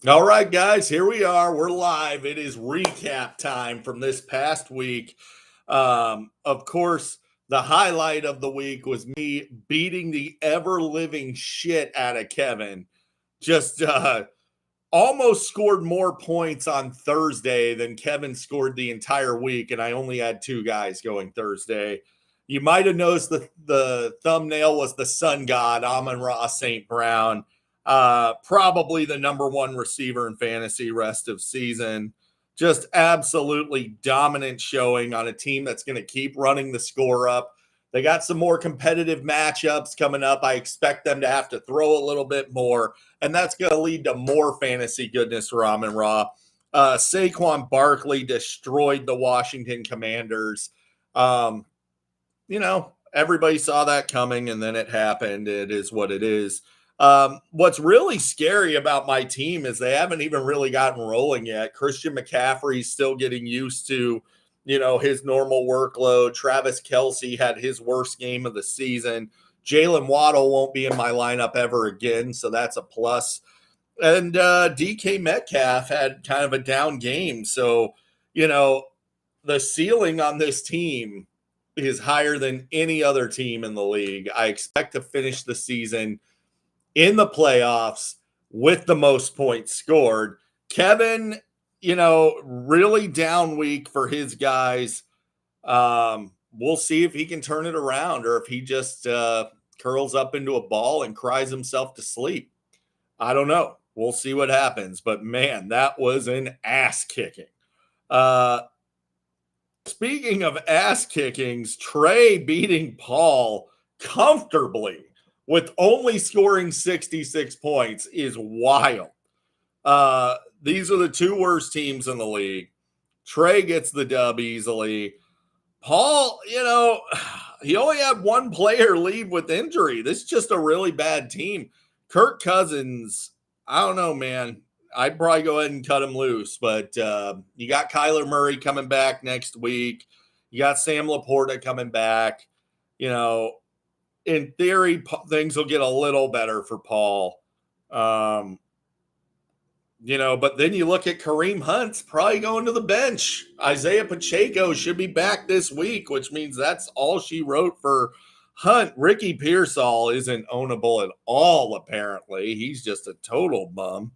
All right, guys, here we are. We're live. It is recap time from this past week. Of course, the highlight of the week was me beating the ever living shit out of Kevin. Just almost scored more points on Thursday than Kevin scored the entire week, and I only had two guys going Thursday. You might have noticed the thumbnail was the sun god, Amon-Ra St. Brown. Probably the number one receiver in fantasy rest of season. Just absolutely dominant showing on a team that's going to keep running the score up. They got some more competitive matchups coming up. I expect them to have to throw a little bit more, and that's going to lead to more fantasy goodness for Amon-Ra. Saquon Barkley destroyed the Washington Commanders. Everybody saw that coming, and then it happened. It is what it is. What's really scary about my team is they haven't even really gotten rolling yet. Christian McCaffrey's still getting used to, his normal workload. Travis Kelce had his worst game of the season. Jalen Waddle won't be in my lineup ever again, so that's a plus. And DK Metcalf had kind of a down game. So, the ceiling on this team is higher than any other team in the league. I expect to finish the season in the playoffs with the most points scored. Kevin, really down week for his guys. We'll see if he can turn it around or if he just curls up into a ball and cries himself to sleep. I don't know. We'll see what happens. But, man, that was an ass kicking. Speaking of ass kickings, Trey beating Paul comfortably with only scoring 66 points is wild. These are the two worst teams in the league. Trey gets the dub easily. Paul, he only had one player leave with injury. This is just a really bad team. Kirk Cousins, I don't know, man. I'd probably go ahead and cut him loose, but you got Kyler Murray coming back next week. You got Sam Laporta coming back. In theory, things will get a little better for Paul. But then you look at Kareem Hunt's probably going to the bench. Isaiah Pacheco should be back this week, which means that's all she wrote for Hunt. Ricky Pearsall isn't ownable at all, apparently. He's just a total bum.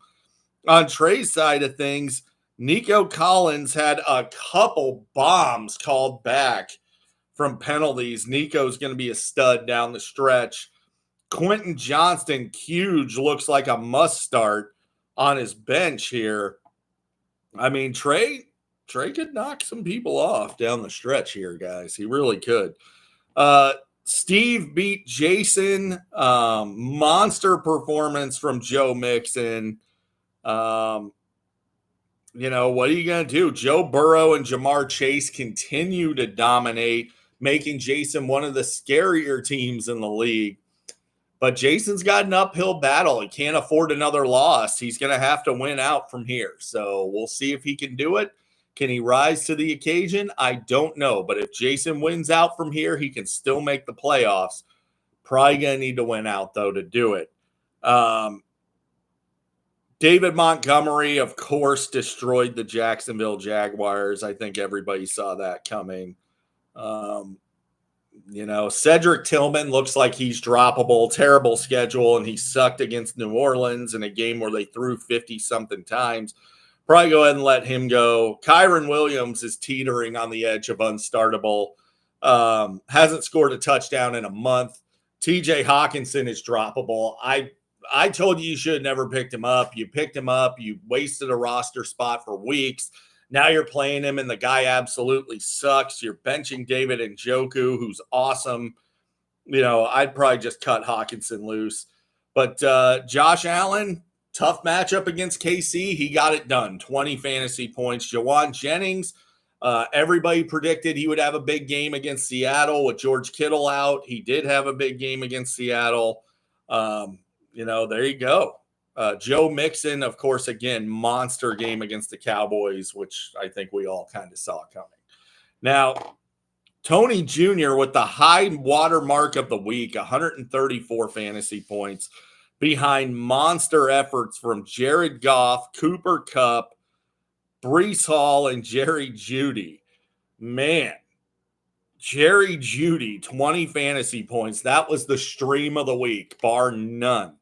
On Trey's side of things, Nico Collins had a couple bombs called back from penalties. Nico's going to be a stud down the stretch. Quentin Johnston, huge, looks like a must start on his bench here. I mean, Trey could knock some people off down the stretch here, guys. He really could. Steve beat Jason. Monster performance from Joe Mixon. What are you going to do? Joe Burrow and Jamar Chase continue to dominate, making Jason one of the scarier teams in the league. But Jason's got an uphill battle. He can't afford another loss. He's going to have to win out from here. So we'll see if he can do it. Can he rise to the occasion? I don't know. But if Jason wins out from here, he can still make the playoffs. Probably going to need to win out, though, to do it. David Montgomery, of course, destroyed the Jacksonville Jaguars. I think everybody saw that coming. Cedric Tillman looks like he's droppable. Terrible schedule, and he sucked against New Orleans in a game where they threw 50-something times. Probably go ahead and let him go. Kyron Williams is teetering on the edge of unstartable. Hasn't scored a touchdown in a month. TJ Hawkinson is droppable. I told you should have never picked him up. You picked him up. You wasted a roster spot for weeks. Now you're playing him, and the guy absolutely sucks. You're benching David Njoku, who's awesome. I'd probably just cut Hawkinson loose. But Josh Allen, tough matchup against KC. He got it done. 20 fantasy points. Jawan Jennings, everybody predicted he would have a big game against Seattle with George Kittle out. He did have a big game against Seattle. There you go. Joe Mixon, of course, again, monster game against the Cowboys, which I think we all kind of saw coming. Now, Tony Jr. with the high water mark of the week, 134 fantasy points. behind monster efforts from Jared Goff, Cooper Kupp, Breece Hall, and Jerry Jeudy. Man, Jerry Jeudy, 20 fantasy points. That was the stream of the week, bar none.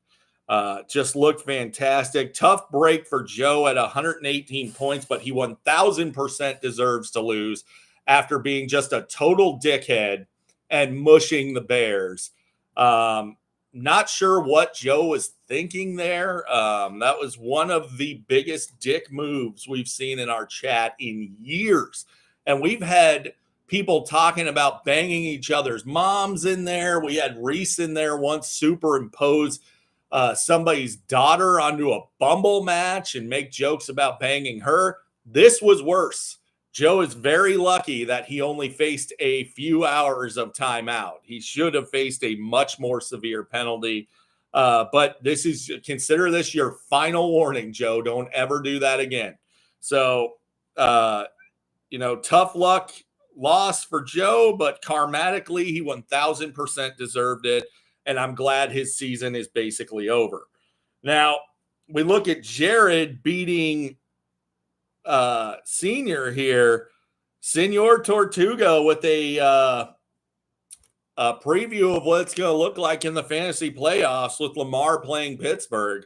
Just looked fantastic. Tough break for Joe at 118 points, but he 1,000% deserves to lose after being just a total dickhead and mushing the Bears. Not sure what Joe was thinking there. That was one of the biggest dick moves we've seen in our chat in years. And we've had people talking about banging each other's moms in there. We had Reese in there once superimpose somebody's daughter onto a Bumble match and make jokes about banging her. This was worse. Joe is very lucky that he only faced a few hours of timeout. He should have faced a much more severe penalty. But consider this your final warning, Joe. Don't ever do that again. So, tough luck loss for Joe, but karmatically, he 1,000% deserved it. And I'm glad his season is basically over. Now, we look at Jared beating Senior here. Senor Tortuga with a preview of what it's going to look like in the fantasy playoffs with Lamar playing Pittsburgh.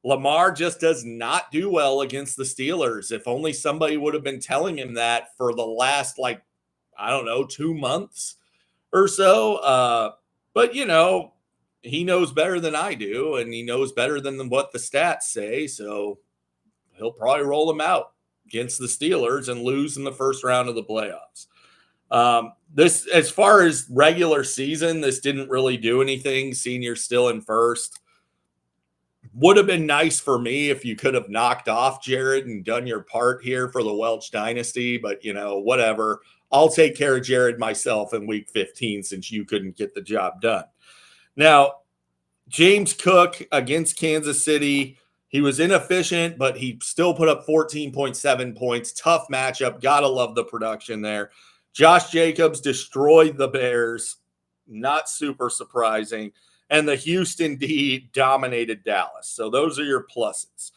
Lamar just does not do well against the Steelers. If only somebody would have been telling him that for the last, 2 months or so. But, he knows better than I do, and he knows better than what the stats say. So he'll probably roll him out against the Steelers and lose in the first round of the playoffs. This, as far as regular season, this didn't really do anything. Senior's still in first. Would have been nice for me if you could have knocked off Jared and done your part here for the Welch dynasty, but whatever. I'll take care of Jared myself in week 15 since you couldn't get the job done. Now, James Cook against Kansas City, he was inefficient, but he still put up 14.7 points. Tough matchup. Gotta love the production there. Josh Jacobs destroyed the Bears. Not super surprising. And the Houston D dominated Dallas. So those are your pluses.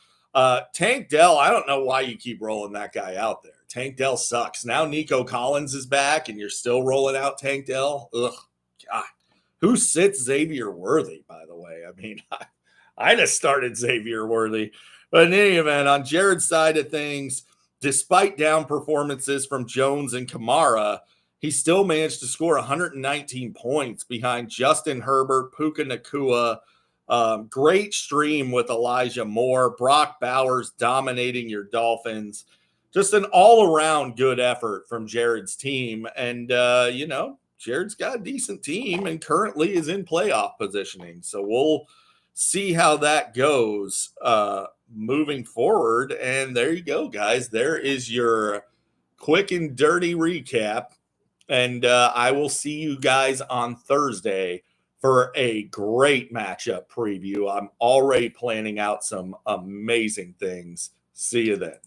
Tank Dell, I don't know why you keep rolling that guy out there. Tank Dell sucks. Now Nico Collins is back, and you're still rolling out Tank Dell. Ugh, God. Who sits Xavier Worthy, by the way? I mean, I just started Xavier Worthy. But in any event, on Jared's side of things, despite down performances from Jones and Kamara, he still managed to score 119 points behind Justin Herbert, Puka Nacua. Great stream with Elijah Moore, Brock Bowers dominating your Dolphins. Just an all-around good effort from Jared's team. And, Jared's got a decent team and currently is in playoff positioning. So we'll see how that goes moving forward. And there you go, guys. There is your quick and dirty recap. And I will see you guys on Thursday for a great matchup preview. I'm already planning out some amazing things. See you then.